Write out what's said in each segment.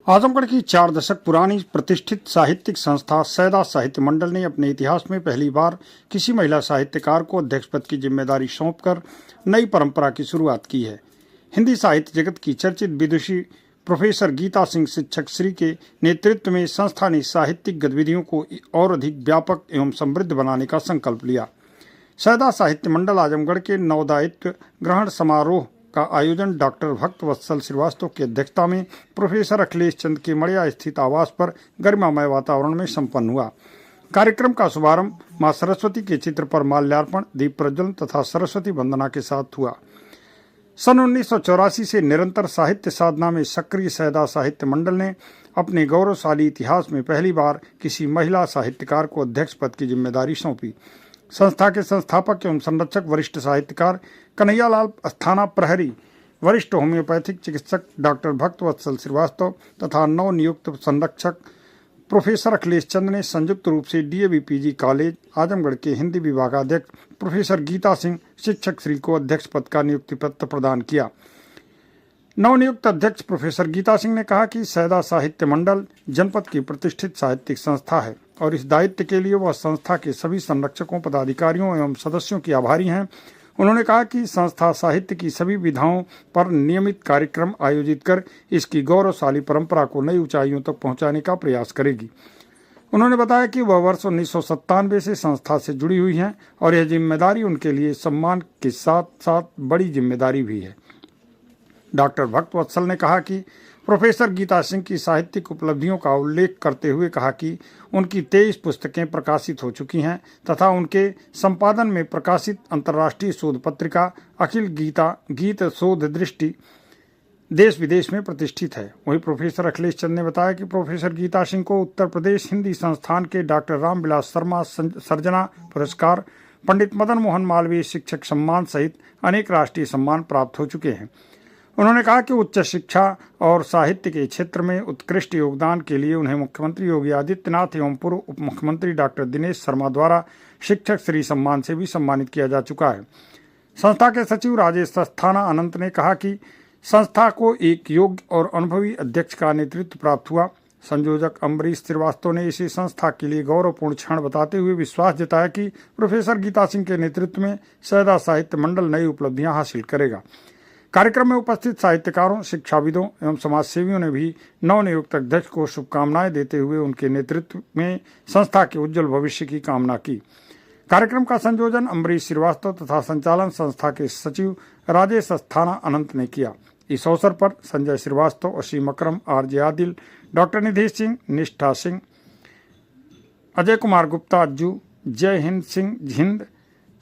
आजमगढ़ की 4 दशक पुरानी प्रतिष्ठित साहित्यिक संस्था सैदा साहित्य मंडल ने अपने इतिहास में पहली बार किसी महिला साहित्यकार को अध्यक्ष पद की जिम्मेदारी सौंपकर नई परंपरा की शुरुआत की है। हिंदी साहित्य जगत की चर्चित विदुषी प्रोफेसर गीता सिंह शिक्षक श्री के नेतृत्व में संस्था ने साहित्यिक गतिविधियों को और अधिक व्यापक एवं समृद्ध बनाने का संकल्प लिया। सैदा साहित्य मंडल आजमगढ़ के नवदायित्व ग्रहण समारोह का आयोजन डॉक्टर भक्त वत्सल श्रीवास्तव की अध्यक्षता में प्रोफेसर अखिलेश चंद के मड़िया स्थित आवास पर गरिमामय वातावरण में संपन्न हुआ। कार्यक्रम का शुभारंभ मां सरस्वती के चित्र पर माल्यार्पण, दीप प्रज्वलन तथा सरस्वती वंदना के साथ हुआ। सन 1984 से निरंतर साहित्य साधना में सक्रिय सैदा साहित्य मंडल ने अपने गौरवशाली इतिहास में पहली बार किसी महिला साहित्यकार को अध्यक्ष पद की जिम्मेदारी सौंपी। संस्था के संस्थापक एवं संरक्षक वरिष्ठ साहित्यकार कन्हैयालाल अस्थाना प्रहरी, वरिष्ठ होम्योपैथिक चिकित्सक डॉक्टर भक्त वत्सल श्रीवास्तव तथा नव नियुक्त संरक्षक प्रोफेसर अखिलेश चंद ने संयुक्त रूप से डीएवी पीजी कॉलेज आजमगढ़ के हिंदी विभागाध्यक्ष प्रोफेसर गीता सिंह शिक्षक श्री को अध्यक्ष पद का नियुक्ति पत्र प्रदान किया। नवनियुक्त अध्यक्ष प्रोफेसर गीता सिंह ने कहा कि सैदा साहित्य मंडल जनपद की प्रतिष्ठित साहित्यिक संस्था है और इस दायित्व के लिए वह संस्था के सभी संरक्षकों, पदाधिकारियों एवं सदस्यों की आभारी हैं। उन्होंने कहा कि संस्था साहित्य की सभी विधाओं पर नियमित कार्यक्रम आयोजित कर इसकी गौरवशाली परंपरा को नई ऊंचाइयों तक पहुंचाने का प्रयास करेगी। उन्होंने बताया कि वह वर्ष 1997 से संस्था से जुड़ी हुई हैं और यह जिम्मेदारी उनके लिए सम्मान के साथ साथ बड़ी जिम्मेदारी भी है। डॉक्टर भक्त वत्सल ने कहा कि प्रोफेसर गीता सिंह की साहित्यिक उपलब्धियों का उल्लेख करते हुए कहा कि उनकी 23 पुस्तकें प्रकाशित हो चुकी हैं तथा उनके संपादन में प्रकाशित अंतर्राष्ट्रीय शोध पत्रिका अखिल गीत शोध दृष्टि देश विदेश में प्रतिष्ठित है। वहीं प्रोफेसर अखिलेश चंद ने बताया कि प्रोफेसर गीता सिंह को उत्तर प्रदेश हिंदी संस्थान के डॉक्टर रामविलास शर्मा सर्जना पुरस्कार, पंडित मदन मोहन मालवीय शिक्षक सम्मान सहित अनेक राष्ट्रीय सम्मान प्राप्त हो चुके हैं। उन्होंने कहा कि उच्च शिक्षा और साहित्य के क्षेत्र में उत्कृष्ट योगदान के लिए उन्हें मुख्यमंत्री योगी आदित्यनाथ एवं पूर्व उप मुख्यमंत्री डॉक्टर दिनेश शर्मा द्वारा शिक्षक श्री सम्मान से भी सम्मानित किया जा चुका है। संस्था के सचिव राजेश अस्थाना अनंत ने कहा कि संस्था को एक योग्य और अनुभवी अध्यक्ष का नेतृत्व प्राप्त हुआ। संयोजक अम्बरीश श्रीवास्तव ने इसे संस्था के लिए गौरवपूर्ण क्षण बताते हुए विश्वास जताया कि प्रोफेसर गीता सिंह के नेतृत्व में सैदा साहित्य मंडल नई उपलब्धियां हासिल करेगा। कार्यक्रम में उपस्थित साहित्यकारों, शिक्षाविदों एवं समाजसेवियों ने भी नवनियुक्त अध्यक्ष को शुभकामनाएं देते हुए उनके नेतृत्व में संस्था के उज्जवल भविष्य की कामना की। कार्यक्रम का संयोजन अम्बरीश श्रीवास्तव तथा संचालन संस्था के सचिव राजेश अस्थाना अनंत ने किया। इस अवसर पर संजय श्रीवास्तव, असीम अकरम, आरजे आदिल, डॉक्टर निधि सिंह, निष्ठा सिंह, अजय कुमार गुप्ता अज्जू, जय हिंद सिंह हिंद,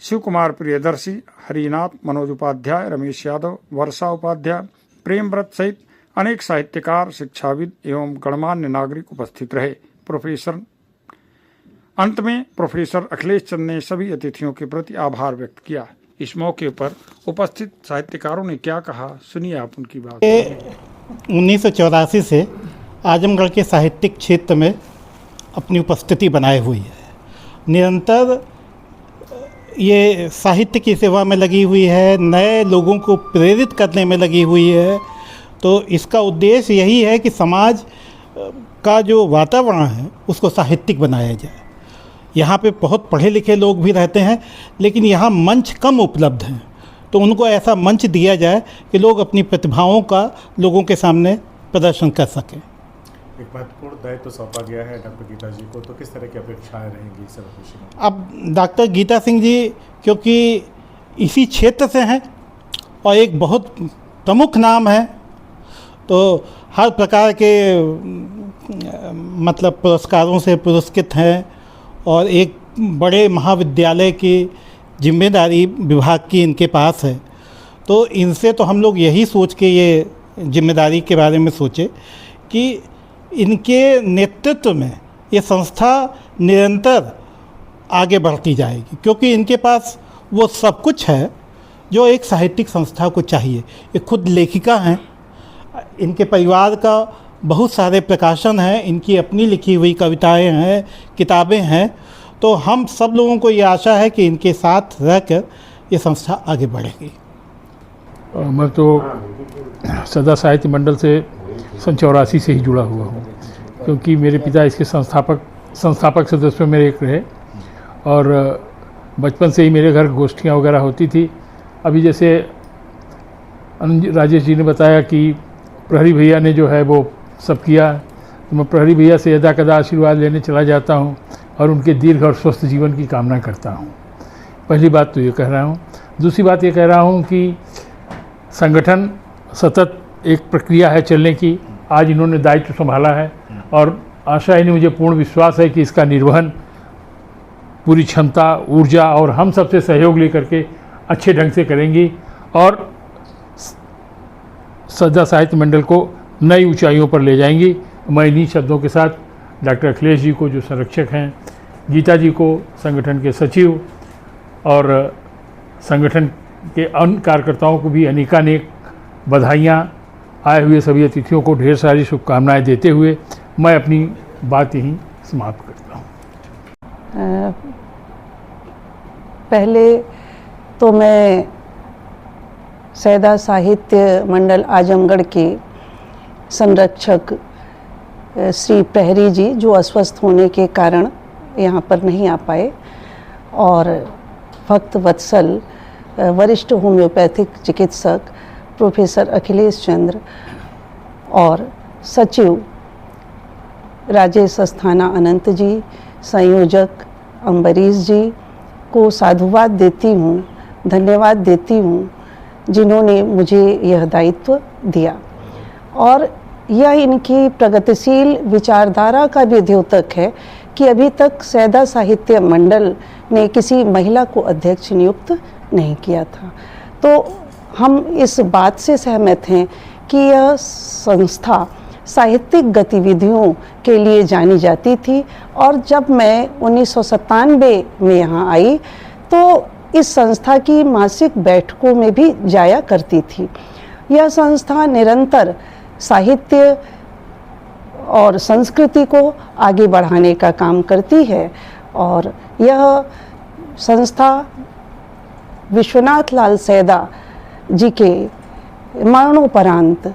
शिव कुमार प्रियदर्शी, हरिनाथ, मनोज उपाध्याय, रमेश यादव, वर्षा उपाध्याय, प्रेमव्रत सहित अनेक साहित्यकार, शिक्षाविद एवं गणमान्य नागरिक उपस्थित रहे। अंत में प्रोफेसर अखिलेश चंद ने सभी अतिथियों के प्रति आभार व्यक्त किया। इस मौके पर उपस्थित साहित्यकारों ने क्या कहा, सुनिए आप उनकी बात। 1984 से आजमगढ़ के साहित्यिक क्षेत्र में अपनी उपस्थिति बनाए हुई है। निरंतर ये साहित्य की सेवा में लगी हुई है, नए लोगों को प्रेरित करने में लगी हुई है। तो इसका उद्देश्य यही है कि समाज का जो वातावरण है उसको साहित्यिक बनाया जाए। यहाँ पे बहुत पढ़े लिखे लोग भी रहते हैं, लेकिन यहाँ मंच कम उपलब्ध हैं, तो उनको ऐसा मंच दिया जाए कि लोग अपनी प्रतिभाओं का लोगों के सामने प्रदर्शन कर सकें। एक महत्वपूर्ण दायित्व सौंपा गया है डॉक्टर गीता जी को, तो किस तरह की अपेक्षाएं रहेंगी इस भविष्य में? अब डॉक्टर गीता सिंह जी क्योंकि इसी क्षेत्र से हैं और एक बहुत प्रमुख नाम है, तो हर प्रकार के मतलब पुरस्कारों से पुरस्कृत हैं और एक बड़े महाविद्यालय की जिम्मेदारी विभाग की इनके पास है। तो इनसे तो हम लोग यही सोच के ये जिम्मेदारी के बारे में सोचे कि इनके नेतृत्व में ये संस्था निरंतर आगे बढ़ती जाएगी, क्योंकि इनके पास वो सब कुछ है जो एक साहित्यिक संस्था को चाहिए। ये खुद लेखिका हैं, इनके परिवार का बहुत सारे प्रकाशन हैं, इनकी अपनी लिखी हुई कविताएं हैं, किताबें हैं। तो हम सब लोगों को ये आशा है कि इनके साथ रहकर ये संस्था आगे बढ़ेगी। मैं तो सैदा साहित्य मंडल से सन 84 से ही जुड़ा हुआ हूँ, क्योंकि मेरे पिता इसके संस्थापक सदस्यों में एक रहे और बचपन से ही मेरे घर गोष्ठियाँ वगैरह होती थी। अभी जैसे राजेश जी ने बताया कि प्रहरी भैया ने जो है वो सब किया, तो मैं प्रहरी भैया से यदा कदा आशीर्वाद लेने चला जाता हूँ और उनके दीर्घ और स्वस्थ जीवन की कामना करता हूँ। पहली बात तो ये कह रहा हूँ। दूसरी बात ये कह रहा हूँ कि संगठन सतत एक प्रक्रिया है चलने की। आज इन्होंने दायित्व संभाला है और आशा ही मुझे पूर्ण विश्वास है कि इसका निर्वहन पूरी क्षमता, ऊर्जा और हम सबसे सहयोग लेकर के अच्छे ढंग से करेंगी और सदा साहित्य मंडल को नई ऊंचाइयों पर ले जाएंगी। मैं इन्हीं शब्दों के साथ डॉक्टर अखिलेश जी को जो संरक्षक हैं, गीता जी को संगठन के सचिव और संगठन के अन्य कार्यकर्ताओं को भी अनेकानेक बधाइयाँ, आए हुए सभी अतिथियों को ढेर सारी शुभकामनाएं देते हुए मैं अपनी बात यहीं समाप्त करता हूँ। पहले तो मैं सैदा साहित्य मंडल आजमगढ़ के संरक्षक श्री प्रहरी जी, जो अस्वस्थ होने के कारण यहाँ पर नहीं आ पाए, और भक्त वत्सल वरिष्ठ होम्योपैथिक चिकित्सक प्रोफेसर अखिलेश चंद्र और सचिव राजेश अस्थाना अनंत जी, संयोजक अम्बरीश जी को साधुवाद देती हूँ, धन्यवाद देती हूँ जिन्होंने मुझे यह दायित्व दिया। और यह इनकी प्रगतिशील विचारधारा का भी द्योतक है कि अभी तक सैदा साहित्य मंडल ने किसी महिला को अध्यक्ष नियुक्त नहीं किया था। तो हम इस बात से सहमत हैं कि यह संस्था साहित्यिक गतिविधियों के लिए जानी जाती थी, और जब मैं 1997 में यहाँ आई तो इस संस्था की मासिक बैठकों में भी जाया करती थी। यह संस्था निरंतर साहित्य और संस्कृति को आगे बढ़ाने का काम करती है, और यह संस्था विश्वनाथ लाल सैदा जी के मरणोपरांत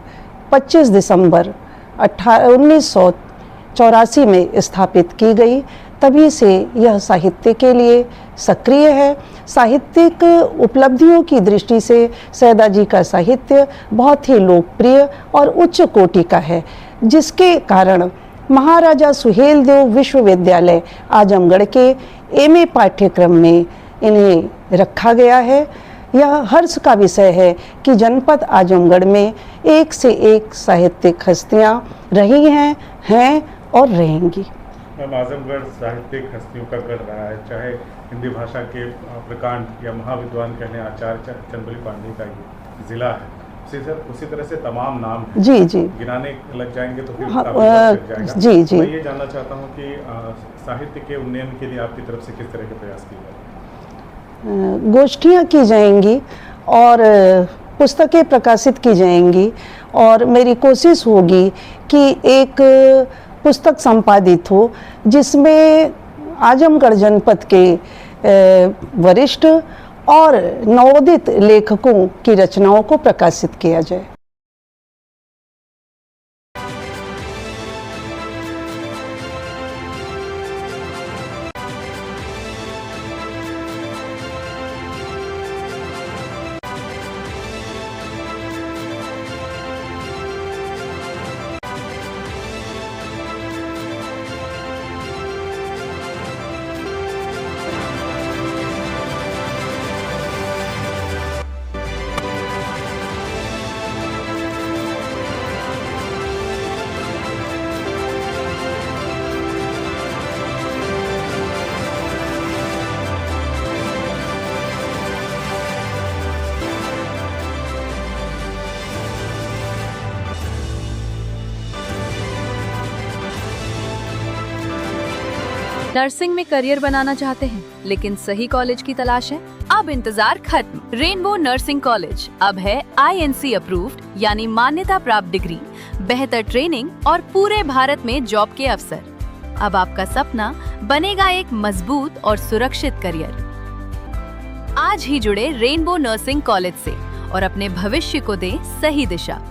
25 दिसंबर 1984 में स्थापित की गई। तभी से यह साहित्य के लिए सक्रिय है। साहित्यिक उपलब्धियों की दृष्टि से सैदा जी का साहित्य बहुत ही लोकप्रिय और उच्च कोटि का है, जिसके कारण महाराजा सुहेलदेव विश्वविद्यालय आजमगढ़ के एमए पाठ्यक्रम में इन्हें रखा गया है। यह हर्ष का विषय है कि जनपद आजमगढ़ में एक से एक साहित्यिक हस्तियां रही हैं और रहेंगी। मैम, आजमगढ़ साहित्यिक हस्तियों का गढ़ रहा है, चाहे हिंदी भाषा के प्रकांड या महाविद्वान कहने आचार्य चंद्रबली पांडे का ये जिला है। उसी तरह से तमाम नाम हैं। जी जी, गिनाने लग जाएंगे तो फिर काफी वक्त लग जाएगा। जी जी, मैं ये जानना चाहता हूँ कि साहित्य के उन्नयन के लिए आपकी तरफ से किस तरह के प्रयास किए जाएंगे? गोष्ठियाँ की जाएंगी और पुस्तकें प्रकाशित की जाएंगी, और मेरी कोशिश होगी कि एक पुस्तक संपादित हो जिसमें आजमगढ़ जनपद के वरिष्ठ और नवोदित लेखकों की रचनाओं को प्रकाशित किया जाए। नर्सिंग में करियर बनाना चाहते हैं लेकिन सही कॉलेज की तलाश है? अब इंतजार खत्म। रेनबो नर्सिंग कॉलेज अब है INC अप्रूव्ड, यानी मान्यता प्राप्त डिग्री, बेहतर ट्रेनिंग और पूरे भारत में जॉब के अवसर। अब आपका सपना बनेगा एक मजबूत और सुरक्षित करियर। आज ही जुड़े रेनबो नर्सिंग कॉलेज से और अपने भविष्य को दें सही दिशा।